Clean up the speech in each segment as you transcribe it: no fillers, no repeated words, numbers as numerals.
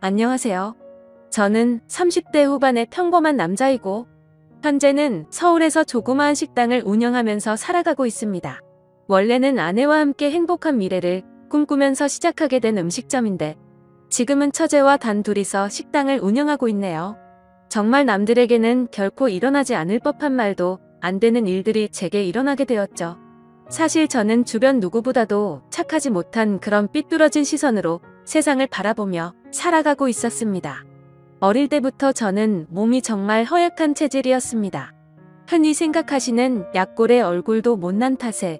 안녕하세요. 저는 30대 후반의 평범한 남자이고, 현재는 서울에서 조그마한 식당을 운영하면서 살아가고 있습니다. 원래는 아내와 함께 행복한 미래를 꿈꾸면서 시작하게 된 음식점인데, 지금은 처제와 단둘이서 식당을 운영하고 있네요. 정말 남들에게는 결코 일어나지 않을 법한 말도 안 되는 일들이 제게 일어나게 되었죠. 사실 저는 주변 누구보다도 착하지 못한 그런 삐뚤어진 시선으로 세상을 바라보며 살아가고 있었습니다. 어릴 때부터 저는 몸이 정말 허약한 체질이었습니다. 흔히 생각하시는 약골의 얼굴도 못난 탓에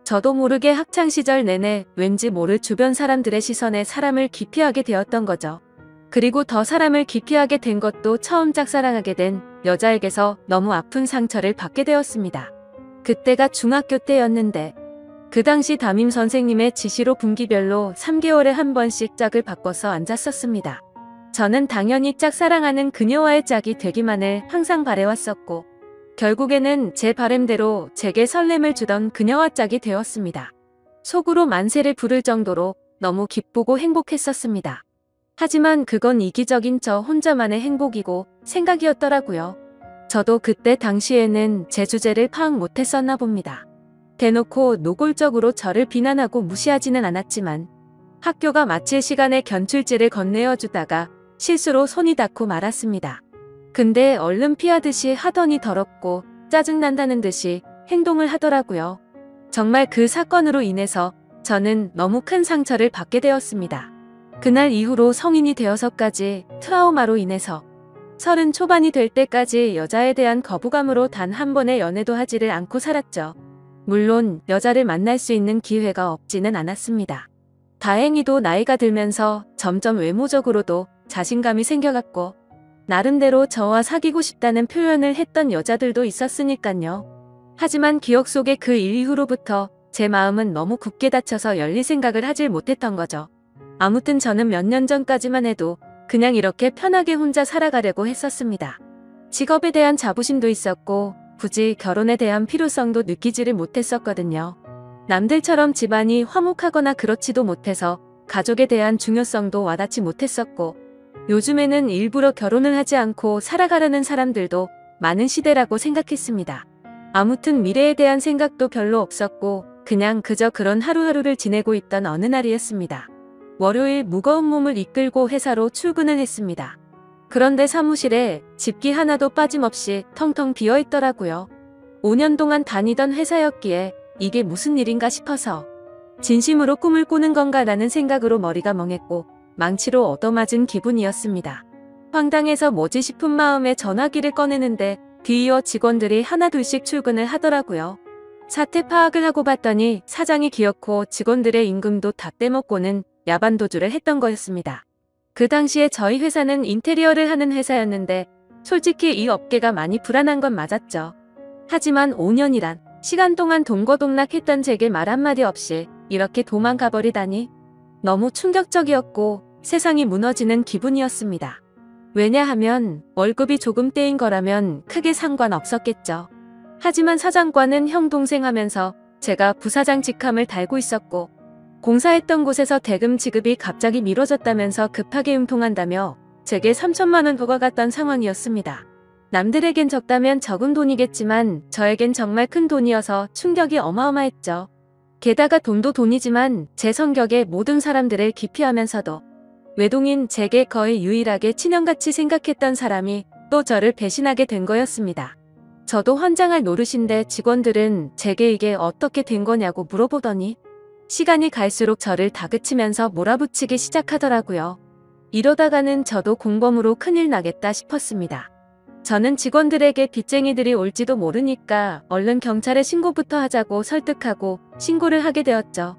저도 모르게 학창시절 내내 왠지 모를 주변 사람들의 시선에 사람을 기피하게 되었던 거죠. 그리고 더 사람을 기피하게 된 것도 처음 짝사랑하게 된 여자에게서 너무 아픈 상처를 받게 되었습니다. 그때가 중학교 때였는데 그 당시 담임 선생님의 지시로 분기별로 3개월에 한 번씩 짝을 바꿔서 앉았었습니다. 저는 당연히 짝사랑하는 그녀와의 짝이 되기만을 항상 바래왔었고 결국에는 제 바램대로 제게 설렘을 주던 그녀와 짝이 되었습니다. 속으로 만세를 부를 정도로 너무 기쁘고 행복했었습니다. 하지만 그건 이기적인 저 혼자만의 행복이고 생각이었더라고요. 저도 그때 당시에는 제 주제를 파악 못했었나 봅니다. 대놓고 노골적으로 저를 비난하고 무시하지는 않았지만 학교가 마칠 시간에 견출지를 건네어 주다가 실수로 손이 닿고 말았습니다. 근데 얼른 피하듯이 하더니 더럽고 짜증난다는 듯이 행동을 하더라고요. 정말 그 사건으로 인해서 저는 너무 큰 상처를 받게 되었습니다. 그날 이후로 성인이 되어서까지 트라우마로 인해서 30 초반이 될 때까지 여자에 대한 거부감으로 단 한 번의 연애도 하지를 않고 살았죠. 물론 여자를 만날 수 있는 기회가 없지는 않았습니다. 다행히도 나이가 들면서 점점 외모적으로도 자신감이 생겨갔고 나름대로 저와 사귀고 싶다는 표현을 했던 여자들도 있었으니깐요. 하지만 기억 속의 그 일 이후로부터 제 마음은 너무 굳게 닫혀서 열릴 생각을 하질 못했던 거죠. 아무튼 저는 몇 년 전까지만 해도 그냥 이렇게 편하게 혼자 살아가려고 했었습니다. 직업에 대한 자부심도 있었고 굳이 결혼에 대한 필요성도 느끼지를 못했었거든요. 남들처럼 집안이 화목하거나 그렇지도 못해서 가족에 대한 중요성도 와닿지 못했었고 요즘에는 일부러 결혼을 하지 않고 살아가려는 사람들도 많은 시대라고 생각했습니다. 아무튼 미래에 대한 생각도 별로 없었고 그냥 그저 그런 하루하루를 지내고 있던 어느 날이었습니다. 월요일 무거운 몸을 이끌고 회사로 출근을 했습니다. 그런데 사무실에 집기 하나도 빠짐없이 텅텅 비어있더라고요. 5년 동안 다니던 회사였기에 이게 무슨 일인가 싶어서 진심으로 꿈을 꾸는 건가라는 생각으로 머리가 멍했고 망치로 얻어맞은 기분이었습니다. 황당해서 뭐지 싶은 마음에 전화기를 꺼내는데 뒤이어 직원들이 하나둘씩 출근을 하더라고요. 사태 파악을 하고 봤더니 사장이 기어코 직원들의 임금도 다 떼먹고는 야반도주를 했던 거였습니다. 그 당시에 저희 회사는 인테리어를 하는 회사였는데 솔직히 이 업계가 많이 불안한 건 맞았죠. 하지만 5년이란 시간 동안 동거동락했던 제게 말 한마디 없이 이렇게 도망가버리다니 너무 충격적이었고 세상이 무너지는 기분이었습니다. 왜냐하면 월급이 조금 떼인 거라면 크게 상관없었겠죠. 하지만 사장과는 형 동생 하면서 제가 부사장 직함을 달고 있었고 공사했던 곳에서 대금 지급이 갑자기 미뤄졌다면서 급하게 융통한다며 제게 3천만 원 부과갔던 상황이었습니다. 남들에겐 적다면 적은 돈이겠지만 저에겐 정말 큰 돈이어서 충격이 어마어마했죠. 게다가 돈도 돈이지만 제 성격에 모든 사람들을 기피하면서도 외동인 제게 거의 유일하게 친형같이 생각했던 사람이 또 저를 배신하게 된 거였습니다. 저도 환장할 노릇인데 직원들은 제게 이게 어떻게 된 거냐고 물어보더니 시간이 갈수록 저를 다그치면서 몰아붙이기 시작하더라고요. 이러다가는 저도 공범으로 큰일 나겠다 싶었습니다. 저는 직원들에게 빚쟁이들이 올지도 모르니까 얼른 경찰에 신고부터 하자고 설득하고 신고를 하게 되었죠.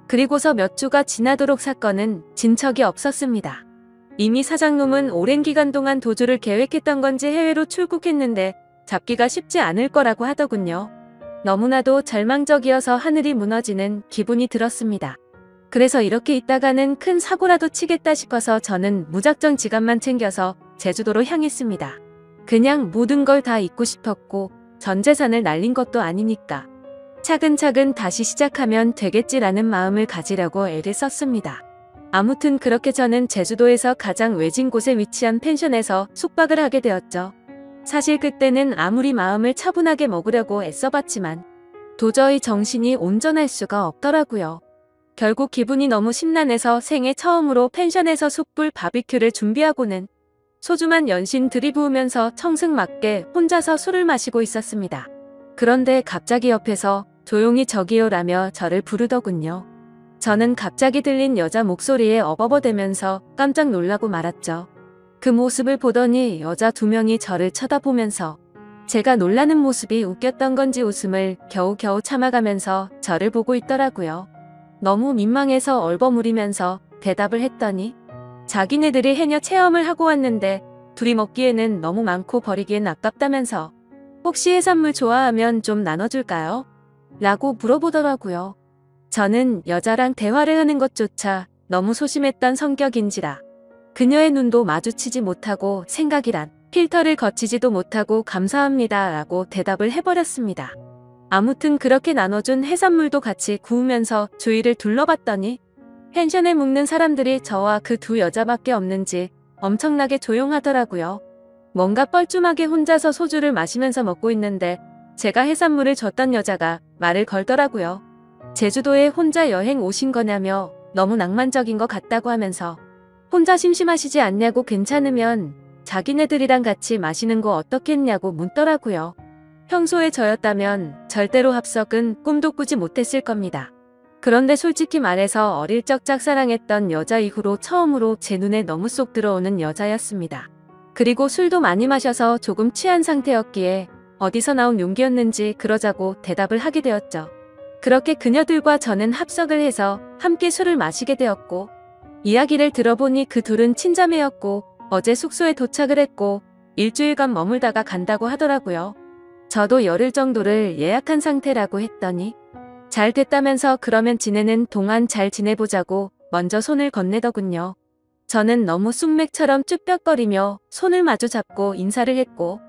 그리고서 몇 주가 지나도록 사건은 진척이 없었습니다. 이미 사장놈은 오랜 기간 동안 도주를 계획했던 건지 해외로 출국했는데 잡기가 쉽지 않을 거라고 하더군요. 너무나도 절망적이어서 하늘이 무너지는 기분이 들었습니다. 그래서 이렇게 있다가는 큰 사고라도 치겠다 싶어서 저는 무작정 지갑만 챙겨서 제주도로 향했습니다. 그냥 모든 걸 다 잊고 싶었고 전 재산을 날린 것도 아니니까 차근차근 다시 시작하면 되겠지라는 마음을 가지려고 애를 썼습니다. 아무튼 그렇게 저는 제주도에서 가장 외진 곳에 위치한 펜션에서 숙박을 하게 되었죠. 사실 그때는 아무리 마음을 차분하게 먹으려고 애써봤지만 도저히 정신이 온전할 수가 없더라고요. 결국 기분이 너무 심란해서 생애 처음으로 펜션에서 숯불 바비큐를 준비하고는 소주만 연신 들이부으면서 청승맞게 혼자서 술을 마시고 있었습니다. 그런데 갑자기 옆에서 조용히 저기요라며 저를 부르더군요. 저는 갑자기 들린 여자 목소리에 어버버대면서 깜짝 놀라고 말았죠. 그 모습을 보더니 여자 2명이 저를 쳐다보면서 제가 놀라는 모습이 웃겼던 건지 웃음을 겨우겨우 참아가면서 저를 보고 있더라고요. 너무 민망해서 얼버무리면서 대답을 했더니 자기네들이 해녀 체험을 하고 왔는데 둘이 먹기에는 너무 많고 버리기엔 아깝다면서 혹시 해산물 좋아하면 좀 나눠줄까요? 라고 물어보더라고요. 저는 여자랑 대화를 하는 것조차 너무 소심했던 성격인지라 그녀의 눈도 마주치지 못하고 생각이란 필터를 거치지도 못하고 감사합니다 라고 대답을 해버렸습니다. 아무튼 그렇게 나눠준 해산물도 같이 구우면서 주위를 둘러봤더니 펜션에 묵는 사람들이 저와 그 2 여자밖에 없는지 엄청나게 조용하더라고요. 뭔가 뻘쭘하게 혼자서 소주를 마시면서 먹고 있는데 제가 해산물을 줬던 여자가 말을 걸더라고요. 제주도에 혼자 여행 오신 거냐며 너무 낭만적인 것 같다고 하면서 혼자 심심하시지 않냐고 괜찮으면 자기네들이랑 같이 마시는 거 어떻겠냐고 묻더라고요. 평소에 저였다면 절대로 합석은 꿈도 꾸지 못했을 겁니다. 그런데 솔직히 말해서 어릴 적 짝사랑했던 여자 이후로 처음으로 제 눈에 너무 쏙 들어오는 여자였습니다. 그리고 술도 많이 마셔서 조금 취한 상태였기에 어디서 나온 용기였는지 그러자고 대답을 하게 되었죠. 그렇게 그녀들과 저는 합석을 해서 함께 술을 마시게 되었고 이야기를 들어보니 그 2은 친자매였고 어제 숙소에 도착을 했고 일주일간 머물다가 간다고 하더라고요. 저도 열흘 정도를 예약한 상태라고 했더니 잘 됐다면서 그러면 지내는 동안 잘 지내보자고 먼저 손을 건네더군요. 저는 너무 쑥맥처럼 쭈뼛거리며 손을 마주 잡고 인사를 했고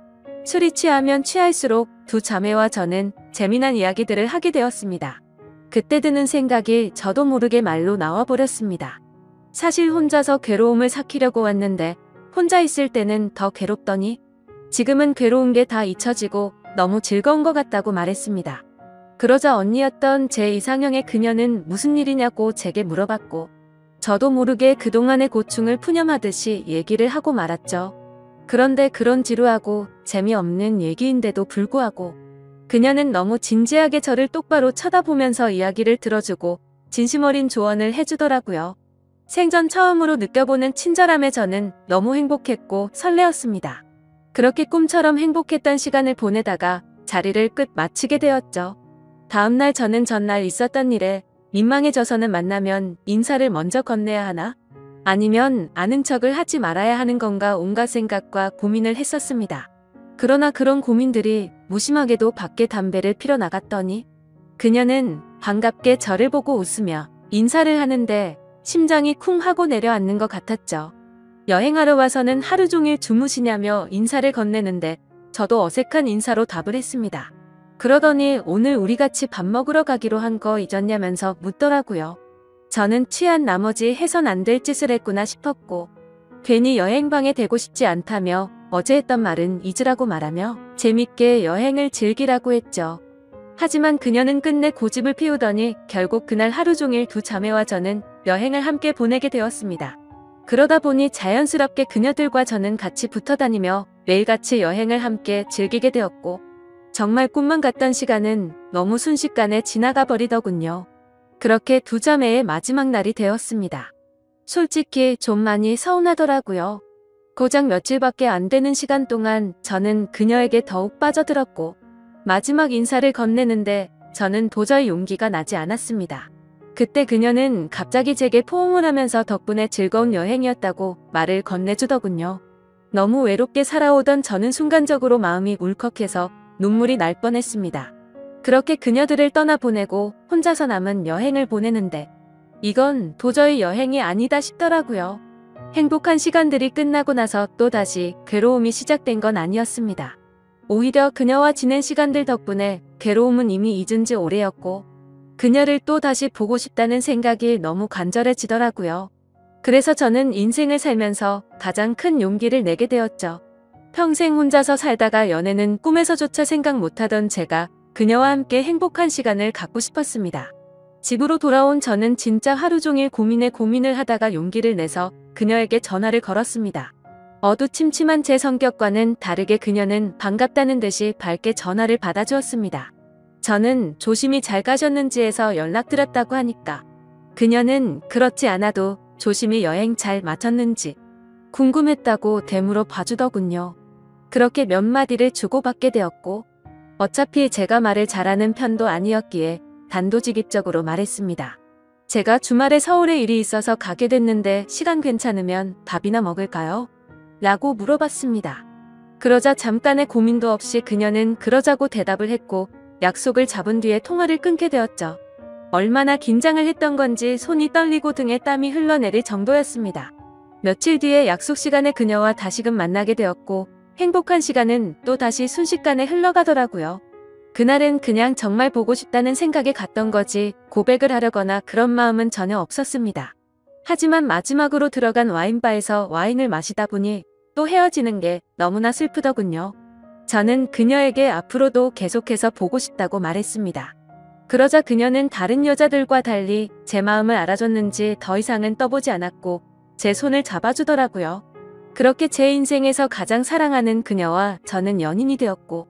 술이 취하면 취할수록 2 자매와 저는 재미난 이야기들을 하게 되었습니다. 그때 드는 생각이 저도 모르게 말로 나와버렸습니다. 사실 혼자서 괴로움을 삭히려고 왔는데 혼자 있을 때는 더 괴롭더니 지금은 괴로운 게 다 잊혀지고 너무 즐거운 것 같다고 말했습니다. 그러자 언니였던 제 이상형의 그녀는 무슨 일이냐고 제게 물어봤고 저도 모르게 그동안의 고충을 푸념하듯이 얘기를 하고 말았죠. 그런데 그런 지루하고 재미없는 얘기인데도 불구하고 그녀는 너무 진지하게 저를 똑바로 쳐다보면서 이야기를 들어주고 진심 어린 조언을 해주더라고요. 생전 처음으로 느껴보는 친절함에 저는 너무 행복했고 설레었습니다. 그렇게 꿈처럼 행복했던 시간을 보내다가 자리를 끝 마치게 되었죠. 다음날 저는 전날 있었던 일에 민망해져서는 만나면 인사를 먼저 건네야 하나? 아니면 아는 척을 하지 말아야 하는 건가 온갖 생각과 고민을 했었습니다. 그러나 그런 고민들이 무심하게도 밖에 담배를 피러 나갔더니 그녀는 반갑게 저를 보고 웃으며 인사를 하는데 심장이 쿵 하고 내려앉는 것 같았죠. 여행하러 와서는 하루 종일 주무시냐며 인사를 건네는데 저도 어색한 인사로 답을 했습니다. 그러더니 오늘 우리 같이 밥 먹으러 가기로 한 거 잊었냐면서 묻더라고요. 저는 취한 나머지 해선 안 될 짓을 했구나 싶었고 괜히 여행방에 대고 싶지 않다며 어제 했던 말은 잊으라고 말하며 재밌게 여행을 즐기라고 했죠. 하지만 그녀는 끝내 고집을 피우더니 결국 그날 하루 종일 2 자매와 저는 여행을 함께 보내게 되었습니다. 그러다 보니 자연스럽게 그녀들과 저는 같이 붙어 다니며 매일같이 여행을 함께 즐기게 되었고 정말 꿈만 같던 시간은 너무 순식간에 지나가 버리더군요. 그렇게 2 자매의 마지막 날이 되었습니다. 솔직히 좀 많이 서운하더라고요. 고작 며칠밖에 안 되는 시간 동안 저는 그녀에게 더욱 빠져들었고 마지막 인사를 건네는데 저는 도저히 용기가 나지 않았습니다. 그때 그녀는 갑자기 제게 포옹을 하면서 덕분에 즐거운 여행이었다고 말을 건네주더군요. 너무 외롭게 살아오던 저는 순간적으로 마음이 울컥해서 눈물이 날 뻔했습니다. 그렇게 그녀들을 떠나보내고 혼자서 남은 여행을 보내는데 이건 도저히 여행이 아니다 싶더라고요. 행복한 시간들이 끝나고 나서 또다시 괴로움이 시작된 건 아니었습니다. 오히려 그녀와 지낸 시간들 덕분에 괴로움은 이미 잊은 지 오래였고 그녀를 또 다시 보고 싶다는 생각이 너무 간절해지더라고요. 그래서 저는 인생을 살면서 가장 큰 용기를 내게 되었죠. 평생 혼자서 살다가 연애는 꿈에서조차 생각 못하던 제가 그녀와 함께 행복한 시간을 갖고 싶었습니다. 집으로 돌아온 저는 진짜 하루 종일 고민을 하다가 용기를 내서 그녀에게 전화를 걸었습니다. 어두침침한 제 성격과는 다르게 그녀는 반갑다는 듯이 밝게 전화를 받아주었습니다. 저는 조심히 잘 가셨는지 해서 연락드렸다고 하니까 그녀는 그렇지 않아도 조심히 여행 잘 마쳤는지 궁금했다고 되물어 봐주더군요. 그렇게 몇 마디를 주고받게 되었고 어차피 제가 말을 잘하는 편도 아니었기에 단도직입적으로 말했습니다. 제가 주말에 서울에 일이 있어서 가게 됐는데 시간 괜찮으면 밥이나 먹을까요? 라고 물어봤습니다. 그러자 잠깐의 고민도 없이 그녀는 그러자고 대답을 했고 약속을 잡은 뒤에 통화를 끊게 되었죠. 얼마나 긴장을 했던 건지 손이 떨리고 등에 땀이 흘러내릴 정도였습니다. 며칠 뒤에 약속 시간에 그녀와 다시금 만나게 되었고 행복한 시간은 또 다시 순식간에 흘러가더라고요. 그날은 그냥 정말 보고 싶다는 생각에 갔던 거지 고백을 하려거나 그런 마음은 전혀 없었습니다. 하지만 마지막으로 들어간 와인바에서 와인을 마시다 보니 또 헤어지는 게 너무나 슬프더군요. 저는 그녀에게 앞으로도 계속해서 보고 싶다고 말했습니다. 그러자 그녀는 다른 여자들과 달리 제 마음을 알아줬는지 더 이상은 떠보지 않았고 제 손을 잡아주더라고요. 그렇게 제 인생에서 가장 사랑하는 그녀와 저는 연인이 되었고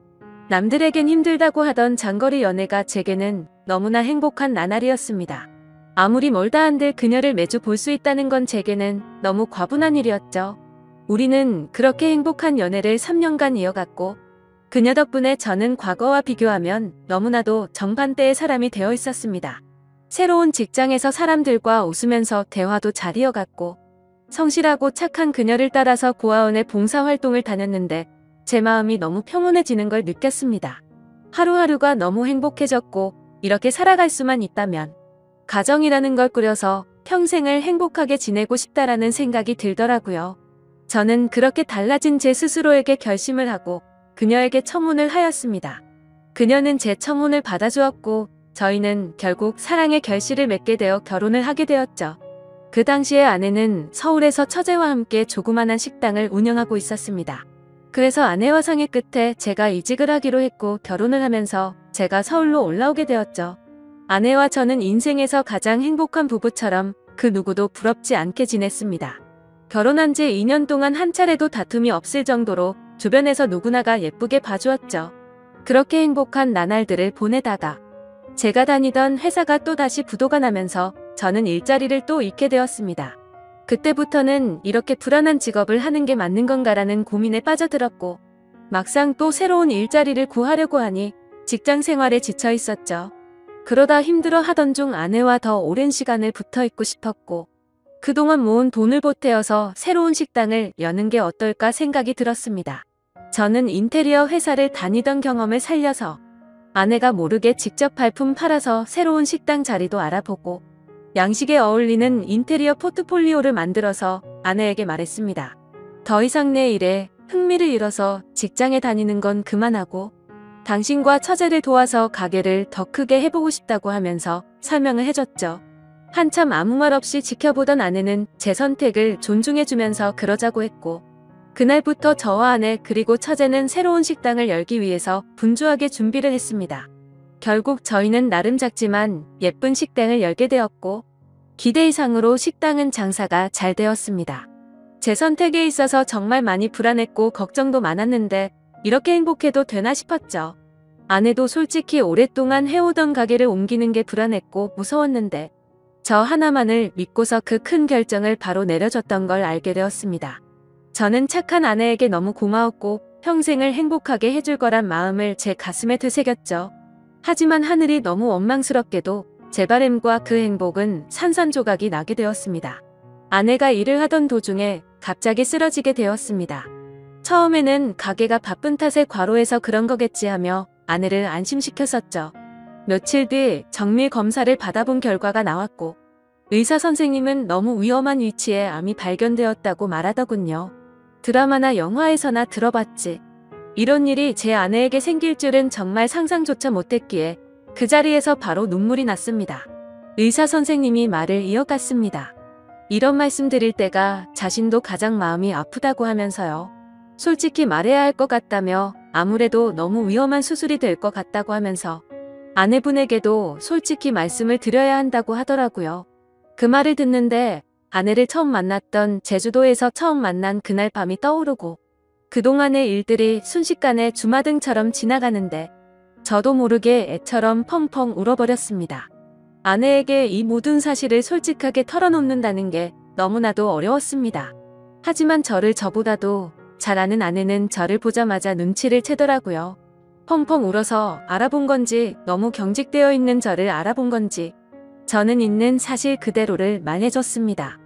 남들에겐 힘들다고 하던 장거리 연애가 제게는 너무나 행복한 나날이었습니다. 아무리 멀다 한들 그녀를 매주 볼 수 있다는 건 제게는 너무 과분한 일이었죠. 우리는 그렇게 행복한 연애를 3년간 이어갔고 그녀 덕분에 저는 과거와 비교하면 너무나도 정반대의 사람이 되어 있었습니다. 새로운 직장에서 사람들과 웃으면서 대화도 잘 이어갔고 성실하고 착한 그녀를 따라서 고아원의 봉사활동을 다녔는데 제 마음이 너무 평온해지는 걸 느꼈습니다. 하루하루가 너무 행복해졌고 이렇게 살아갈 수만 있다면 가정이라는 걸 꾸려서 평생을 행복하게 지내고 싶다라는 생각이 들더라고요. 저는 그렇게 달라진 제 스스로에게 결심을 하고 그녀에게 청혼을 하였습니다. 그녀는 제 청혼을 받아주었고 저희는 결국 사랑의 결실을 맺게 되어 결혼을 하게 되었죠. 그 당시에 아내는 서울에서 처제와 함께 조그만한 식당을 운영하고 있었습니다. 그래서 아내와 상의 끝에 제가 이직을 하기로 했고 결혼을 하면서 제가 서울로 올라오게 되었죠. 아내와 저는 인생에서 가장 행복한 부부처럼 그 누구도 부럽지 않게 지냈습니다. 결혼한 지 2년 동안 한 차례도 다툼이 없을 정도로 주변에서 누구나가 예쁘게 봐주었죠. 그렇게 행복한 나날들을 보내다가 제가 다니던 회사가 또다시 부도가 나면서 저는 일자리를 또 잃게 되었습니다. 그때부터는 이렇게 불안한 직업을 하는 게 맞는 건가라는 고민에 빠져들었고 막상 또 새로운 일자리를 구하려고 하니 직장 생활에 지쳐 있었죠. 그러다 힘들어 하던 중 아내와 더 오랜 시간을 붙어 있고 싶었고 그동안 모은 돈을 보태어서 새로운 식당을 여는 게 어떨까 생각이 들었습니다. 저는 인테리어 회사를 다니던 경험을 살려서 아내가 모르게 직접 발품 팔아서 새로운 식당 자리도 알아보고 양식에 어울리는 인테리어 포트폴리오를 만들어서 아내에게 말했습니다. 더 이상 내 일에 흥미를 잃어서 직장에 다니는 건 그만하고 당신과 처제를 도와서 가게를 더 크게 해보고 싶다고 하면서 설명을 해줬죠. 한참 아무 말 없이 지켜보던 아내는 제 선택을 존중해주면서 그러자고 했고 그날부터 저와 아내 그리고 처제는 새로운 식당을 열기 위해서 분주하게 준비를 했습니다. 결국 저희는 나름 작지만 예쁜 식당을 열게 되었고 기대 이상으로 식당은 장사가 잘 되었습니다. 제 선택에 있어서 정말 많이 불안했고 걱정도 많았는데 이렇게 행복해도 되나 싶었죠. 아내도 솔직히 오랫동안 해오던 가게를 옮기는 게 불안했고 무서웠는데 저 하나만을 믿고서 그 큰 결정을 바로 내려줬던 걸 알게 되었습니다. 저는 착한 아내에게 너무 고마웠고 평생을 행복하게 해줄 거란 마음을 제 가슴에 되새겼죠. 하지만 하늘이 너무 원망스럽게도 제 바램과 그 행복은 산산조각이 나게 되었습니다. 아내가 일을 하던 도중에 갑자기 쓰러지게 되었습니다. 처음에는 가게가 바쁜 탓에 과로해서 그런 거겠지 하며 아내를 안심시켰었죠. 며칠 뒤 정밀 검사를 받아본 결과가 나왔고 의사 선생님은 너무 위험한 위치에 암이 발견되었다고 말하더군요. 드라마나 영화에서나 들어봤지. 이런 일이 제 아내에게 생길 줄은 정말 상상조차 못했기에 그 자리에서 바로 눈물이 났습니다. 의사 선생님이 말을 이어갔습니다. 이런 말씀 드릴 때가 자신도 가장 마음이 아프다고 하면서요. 솔직히 말해야 할 것 같다며 아무래도 너무 위험한 수술이 될 것 같다고 하면서 아내분에게도 솔직히 말씀을 드려야 한다고 하더라고요. 그 말을 듣는데 아내를 처음 만났던 제주도에서 처음 만난 그날 밤이 떠오르고 그동안의 일들이 순식간에 주마등처럼 지나가는데 저도 모르게 애처럼 펑펑 울어버렸습니다. 아내에게 이 모든 사실을 솔직하게 털어놓는다는 게 너무나도 어려웠습니다. 하지만 저를 저보다도 잘 아는 아내는 저를 보자마자 눈치를 채더라고요. 펑펑 울어서 알아본 건지 너무 경직되어 있는 저를 알아본 건지 저는 있는 사실 그대로를 말해줬습니다.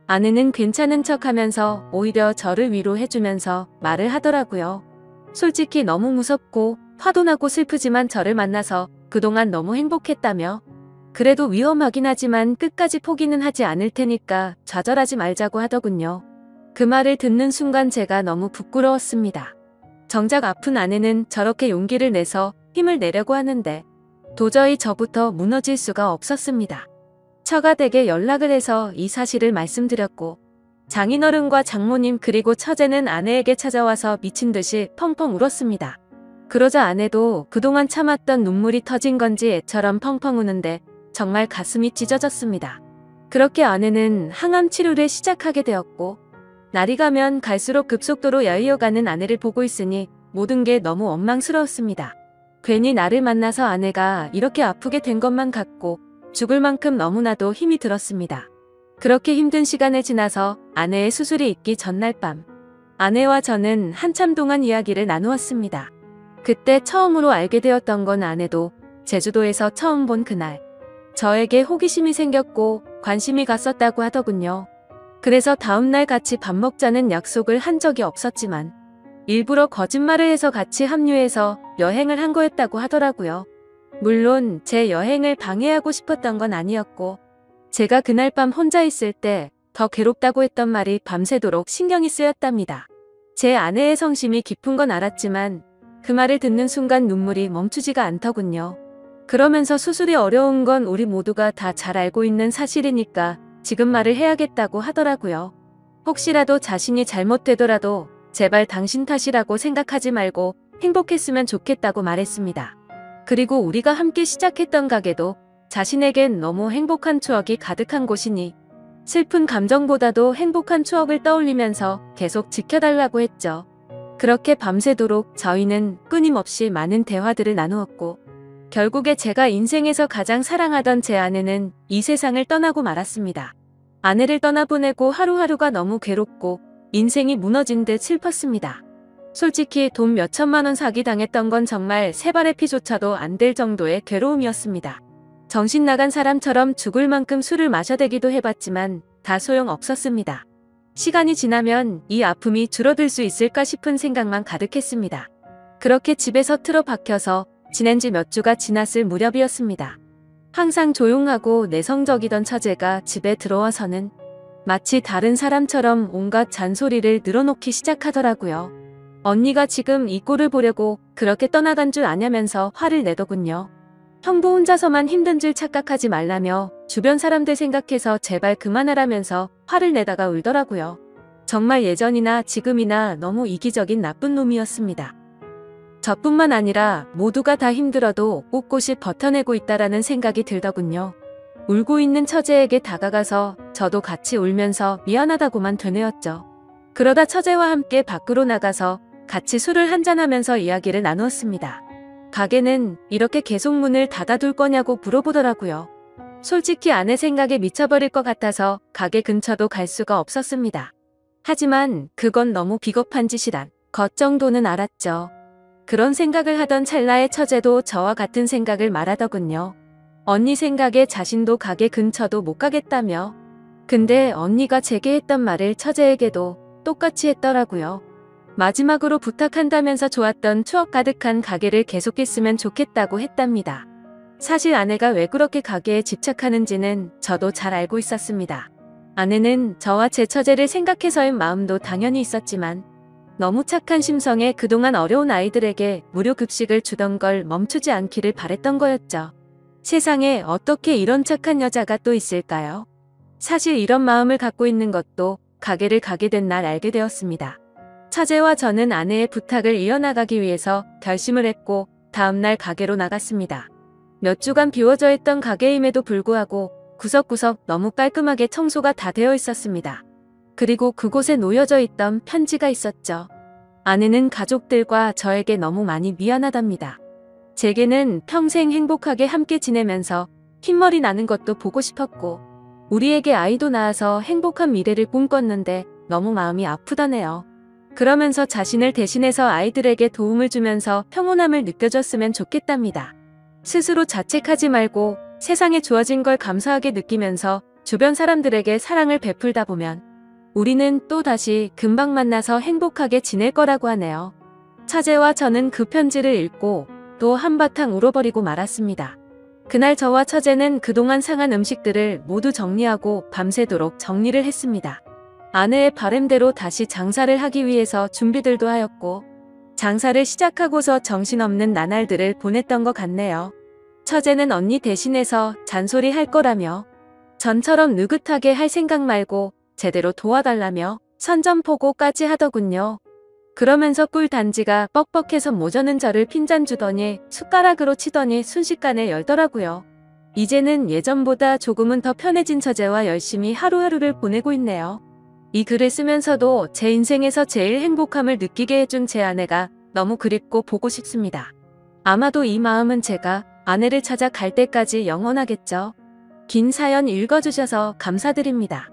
아내는 괜찮은 척하면서 오히려 저를 위로해주면서 말을 하더라고요. 솔직히 너무 무섭고 화도 나고 슬프지만 저를 만나서 그동안 너무 행복했다며 그래도 위험하긴 하지만 끝까지 포기는 하지 않을 테니까 좌절하지 말자고 하더군요. 그 말을 듣는 순간 제가 너무 부끄러웠습니다. 정작 아픈 아내는 저렇게 용기를 내서 힘을 내려고 하는데 도저히 저부터 무너질 수가 없었습니다. 처가댁에 연락을 해서 이 사실을 말씀드렸고 장인어른과 장모님 그리고 처제는 아내에게 찾아와서 미친 듯이 펑펑 울었습니다. 그러자 아내도 그동안 참았던 눈물이 터진 건지 애처럼 펑펑 우는데 정말 가슴이 찢어졌습니다. 그렇게 아내는 항암 치료를 시작하게 되었고 날이 가면 갈수록 급속도로 야위어가는 아내를 보고 있으니 모든 게 너무 원망스러웠습니다. 괜히 나를 만나서 아내가 이렇게 아프게 된 것만 같고 죽을 만큼 너무나도 힘이 들었습니다. 그렇게 힘든 시간을 지나서 아내의 수술이 있기 전날 밤 아내와 저는 한참 동안 이야기를 나누었습니다. 그때 처음으로 알게 되었던 건 아내도 제주도에서 처음 본 그날 저에게 호기심이 생겼고 관심이 갔었다고 하더군요. 그래서 다음날 같이 밥 먹자는 약속을 한 적이 없었지만 일부러 거짓말을 해서 같이 합류해서 여행을 한 거였다고 하더라고요. 물론 제 여행을 방해하고 싶었던 건 아니었고 제가 그날 밤 혼자 있을 때 더 괴롭다고 했던 말이 밤새도록 신경이 쓰였답니다. 제 아내의 성심이 깊은 건 알았지만 그 말을 듣는 순간 눈물이 멈추지가 않더군요. 그러면서 수술이 어려운 건 우리 모두가 다 잘 알고 있는 사실이니까 지금 말을 해야겠다고 하더라고요. 혹시라도 자신이 잘못되더라도 제발 당신 탓이라고 생각하지 말고 행복했으면 좋겠다고 말했습니다. 그리고 우리가 함께 시작했던 가게도 자신에겐 너무 행복한 추억이 가득한 곳이니 슬픈 감정보다도 행복한 추억을 떠올리면서 계속 지켜달라고 했죠. 그렇게 밤새도록 저희는 끊임없이 많은 대화들을 나누었고 결국에 제가 인생에서 가장 사랑하던 제 아내는 이 세상을 떠나고 말았습니다. 아내를 떠나보내고 하루하루가 너무 괴롭고 인생이 무너진 듯 슬펐습니다. 솔직히 돈 몇천만 원 사기당했던 건 정말 세 발의 피조차도 안 될 정도의 괴로움이었습니다. 정신 나간 사람처럼 죽을 만큼 술을 마셔대기도 해봤지만 다 소용없었습니다. 시간이 지나면 이 아픔이 줄어들 수 있을까 싶은 생각만 가득했습니다. 그렇게 집에서 틀어박혀서 지낸 지 몇 주가 지났을 무렵이었습니다. 항상 조용하고 내성적이던 처제가 집에 들어와서는 마치 다른 사람처럼 온갖 잔소리를 늘어놓기 시작하더라고요. 언니가 지금 이 꼴을 보려고 그렇게 떠나간 줄 아냐면서 화를 내더군요. 형부 혼자서만 힘든 줄 착각하지 말라며 주변 사람들 생각해서 제발 그만하라면서 화를 내다가 울더라고요. 정말 예전이나 지금이나 너무 이기적인 나쁜 놈이었습니다. 저뿐만 아니라 모두가 다 힘들어도 꿋꿋이 버텨내고 있다라는 생각이 들더군요. 울고 있는 처제에게 다가가서 저도 같이 울면서 미안하다고만 되뇌었죠. 그러다 처제와 함께 밖으로 나가서 같이 술을 한잔하면서 이야기를 나누었습니다. 가게는 이렇게 계속 문을 닫아둘 거냐고 물어보더라고요. 솔직히 아내 생각에 미쳐버릴 것 같아서 가게 근처도 갈 수가 없었습니다. 하지만 그건 너무 비겁한 짓이란 것 정도는 알았죠. 그런 생각을 하던 찰나의 처제도 저와 같은 생각을 말하더군요. 언니 생각에 자신도 가게 근처도 못 가겠다며. 근데 언니가 제게 했던 말을 처제에게도 똑같이 했더라고요. 마지막으로 부탁한다면서 좋았던 추억 가득한 가게를 계속했으면 좋겠다고 했답니다. 사실 아내가 왜 그렇게 가게에 집착하는지는 저도 잘 알고 있었습니다. 아내는 저와 제 처제를 생각해서의 마음도 당연히 있었지만 너무 착한 심성에 그동안 어려운 아이들에게 무료 급식을 주던 걸 멈추지 않기를 바랬던 거였죠. 세상에 어떻게 이런 착한 여자가 또 있을까요? 사실 이런 마음을 갖고 있는 것도 가게를 가게 된 날 알게 되었습니다. 처제와 저는 아내의 부탁을 이어나가기 위해서 결심을 했고 다음날 가게로 나갔습니다. 몇 주간 비워져 있던 가게임에도 불구하고 구석구석 너무 깔끔하게 청소가 다 되어 있었습니다. 그리고 그곳에 놓여져 있던 편지가 있었죠. 아내는 가족들과 저에게 너무 많이 미안하답니다. 제게는 평생 행복하게 함께 지내면서 흰머리 나는 것도 보고 싶었고 우리에게 아이도 낳아서 행복한 미래를 꿈꿨는데 너무 마음이 아프다네요. 그러면서 자신을 대신해서 아이들에게 도움을 주면서 평온함을 느껴줬으면 좋겠답니다. 스스로 자책하지 말고 세상에 주어진 걸 감사하게 느끼면서 주변 사람들에게 사랑을 베풀다 보면 우리는 또 다시 금방 만나서 행복하게 지낼 거라고 하네요. 처제와 저는 그 편지를 읽고 또 한바탕 울어버리고 말았습니다. 그날 저와 처제는 그동안 상한 음식들을 모두 정리하고 밤새도록 정리를 했습니다. 아내의 바램대로 다시 장사를 하기 위해서 준비들도 하였고 장사를 시작하고서 정신없는 나날들을 보냈던 것 같네요. 처제는 언니 대신해서 잔소리 할 거라며 전처럼 느긋하게 할 생각 말고 제대로 도와달라며 선전포고까지 하더군요. 그러면서 꿀 단지가 뻑뻑해서 모자는 저를 핀잔 주더니 숟가락으로 치더니 순식간에 열더라고요. 이제는 예전보다 조금은 더 편해진 처제와 열심히 하루하루를 보내고 있네요. 이 글을 쓰면서도 제 인생에서 제일 행복함을 느끼게 해준 제 아내가 너무 그립고 보고 싶습니다. 아마도 이 마음은 제가 아내를 찾아 갈 때까지 영원하겠죠. 긴 사연 읽어주셔서 감사드립니다.